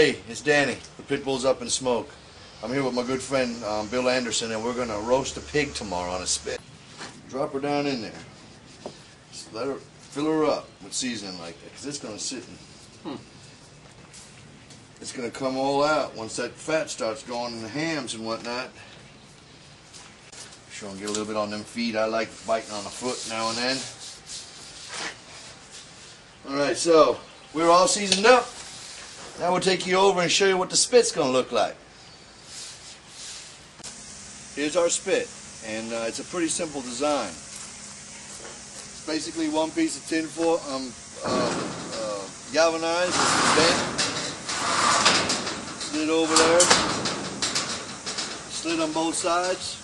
Hey, it's Danny, the Pitbulls Up in Smoke. I'm here with my good friend Bill Anderson, and we're going to roast a pig tomorrow on a spit. Drop her down in there. Just let her, fill her up with seasoning like that, because it's going to sit in. It's going to come all out once that fat starts going in the hams and whatnot. Sure, I'll get a little bit on them feet. I like biting on the foot now and then. Alright, so we're all seasoned up. Now we'll take you over and show you what the spit's going to look like. Here's our spit, and it's a pretty simple design. It's basically one piece of tin foil, galvanized, bent, slid over there, slid on both sides.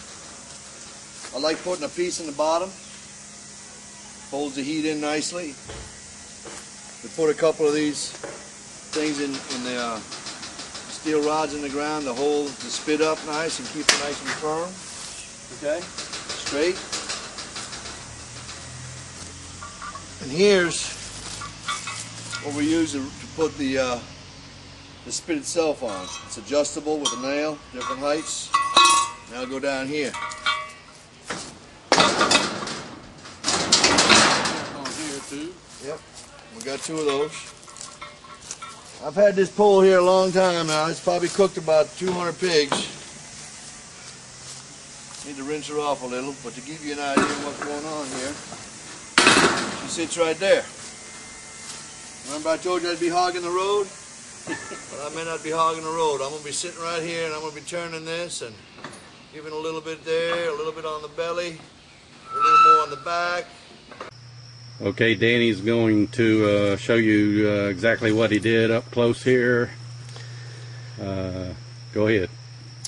I like putting a piece in the bottom, holds the heat in nicely. We put a couple of these things in the steel rods in the ground to hold the spit up nice and keep it nice and firm. Okay, straight. And here's what we use to put the spit itself on. It's adjustable with a nail, different heights. Now I'll go down here. On here too. Yep, we got two of those. I've had this pole here a long time now. It's probably cooked about 200 pigs. Need to rinse her off a little, but to give you an idea of what's going on here, she sits right there. Remember I told you I'd be hogging the road? Well, I may not be hogging the road. I'm going to be sitting right here, and I'm going to be turning this and giving a little bit there, a little bit on the belly, a little more on the back. Okay, Danny's going to show you exactly what he did up close here. Go ahead.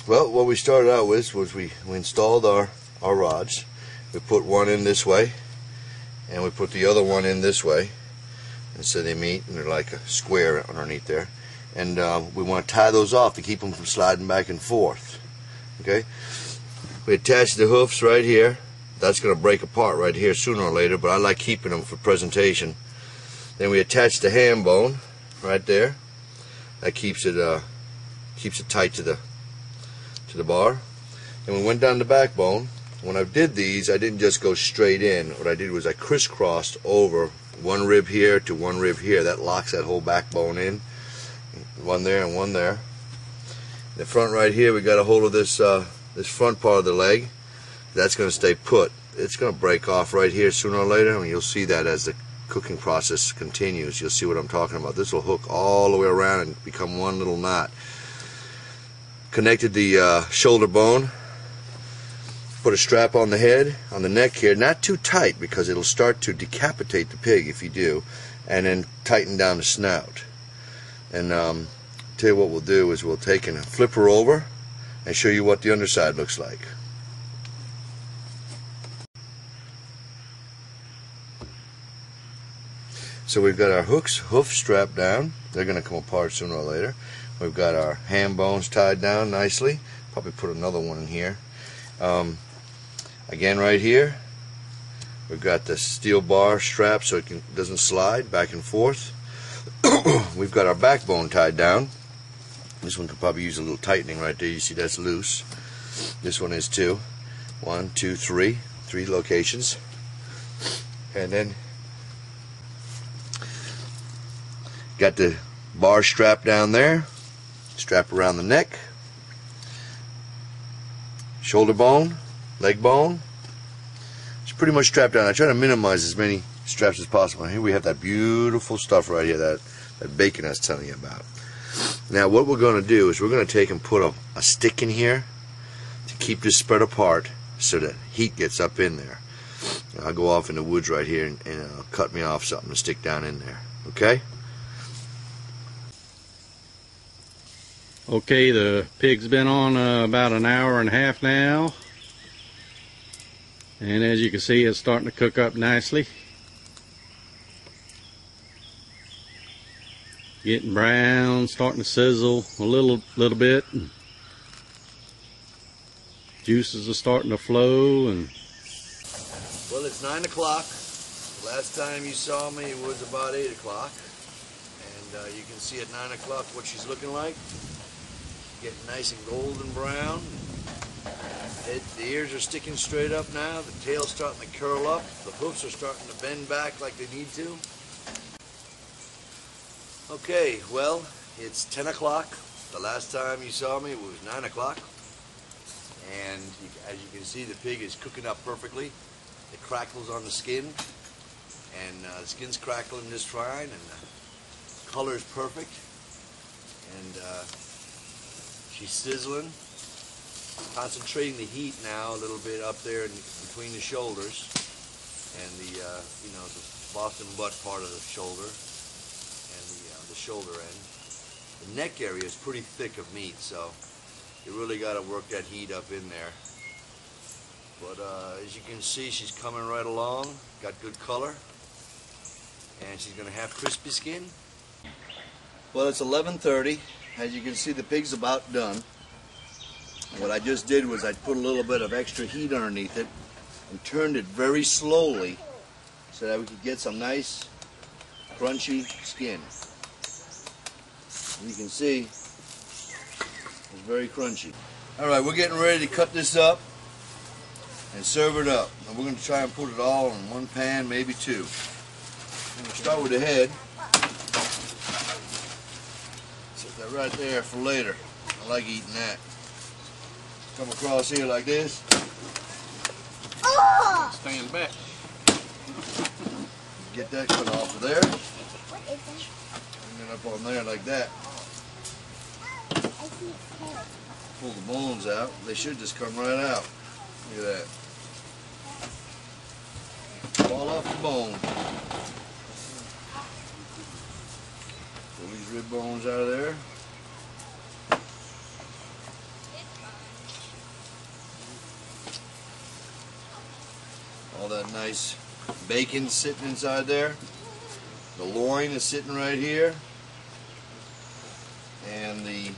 Well, what we started out with was we installed our rods. We put one in this way, and we put the other one in this way. And so they meet, and they're like a square underneath there. And we want to tie those off to keep them from sliding back and forth. Okay? We attach the hoofs right here. That's going to break apart right here sooner or later, but I like keeping them for presentation. Then we attach the ham bone right there. That keeps it tight to the bar. And we went down the backbone. When I did these, I didn't just go straight in. What I did was I crisscrossed over one rib here to one rib here. That locks that whole backbone in. One there and one there. In the front right here, we got a hold of this front part of the leg. That's going to stay put. It's going to break off right here sooner or later, and you'll see that as the cooking process continues. You'll see what I'm talking about. This will hook all the way around and become one little knot. Connected the shoulder bone. Put a strap on the head, on the neck here, not too tight because it'll start to decapitate the pig if you do, and then tighten down the snout. And tell you what we'll do is we'll take and flip her over and show you what the underside looks like. So we've got our hoof strapped down. They're going to come apart sooner or later. We've got our ham bones tied down nicely. Probably put another one in here. Again, right here, we've got the steel bar strap so it doesn't slide back and forth. We've got our backbone tied down. This one could probably use a little tightening right there. You see that's loose. This one is too. 1, 2, 3. 3 locations. And then got the bar strap down there, strap around the neck, shoulder bone, leg bone. It's pretty much strapped down. I try to minimize as many straps as possible. Here we have that beautiful stuff right here, that bacon I was telling you about. Now what we're going to do is we're going to take and put a stick in here to keep this spread apart so that heat gets up in there. I'll go off in the woods right here and cut me off something to stick down in there. Okay? Okay, the pig's been on about an hour and a half now, and as you can see, it's starting to cook up nicely. Getting brown, starting to sizzle a little bit. Juices are starting to flow. And well, it's 9 o'clock. Last time you saw me it was about 8 o'clock, and And you can see at 9 o'clock what she's looking like. Getting nice and golden brown. The ears are sticking straight up now. The tail's starting to curl up. The hoofs are starting to bend back like they need to. Okay, well, it's 10 o'clock. The last time you saw me, it was 9 o'clock. And as you can see, the pig is cooking up perfectly. It crackles on the skin. And the skin's crackling just fine. And the color is perfect. And she's sizzling. Concentrating the heat now a little bit up there in between the shoulders and the the Boston butt part of the shoulder and the shoulder end. The neck area is pretty thick of meat, so you really got to work that heat up in there. But as you can see, she's coming right along. Got good color, and she's going to have crispy skin. Well, it's 11:30. As you can see, the pig's about done. What I just did was I put a little bit of extra heat underneath it and turned it very slowly so that we could get some nice crunchy skin. You can see it's very crunchy. Alright, we're getting ready to cut this up and serve it up. And we're going to try and put it all in one pan, maybe two. I'm going to start with the head. Set that right there for later. I like eating that. Come across here like this. Stand back. Get that cut off of there. What is that? And then up on there like that. I see its tail. Pull the bones out. They should just come right out. Look at that. Fall off the bone. Pull these rib bones out of there. All that nice bacon sitting inside there. The loin is sitting right here. And the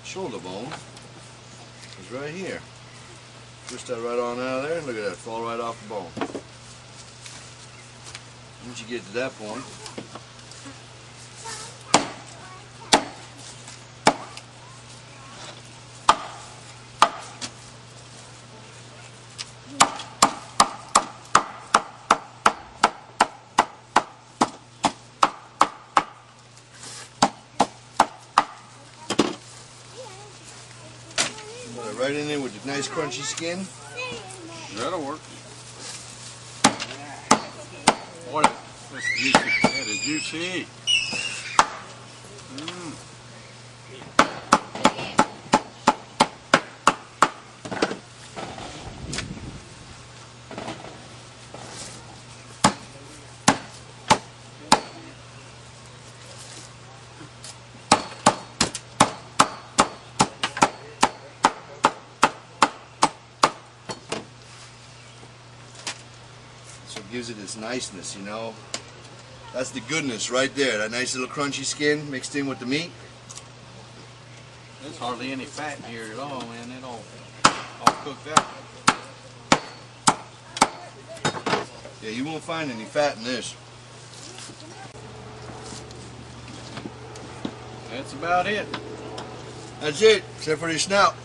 shoulder bone is right here. Twist that right on out of there. Look at that, fall right off the bone. Once you get to that point, put it right in there with the nice crunchy skin. That'll work. Boy, that's juicy. That is juicy. So it gives it its niceness, you know. That's the goodness right there. That nice little crunchy skin mixed in with the meat. There's hardly any fat in here at all, man. It all cooked out. Yeah, you won't find any fat in this. That's about it. That's it, except for the snout.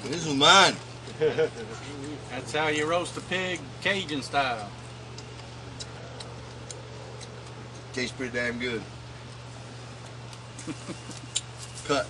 This is mine. That's how you roast a pig, Cajun style. Tastes pretty damn good. Cut.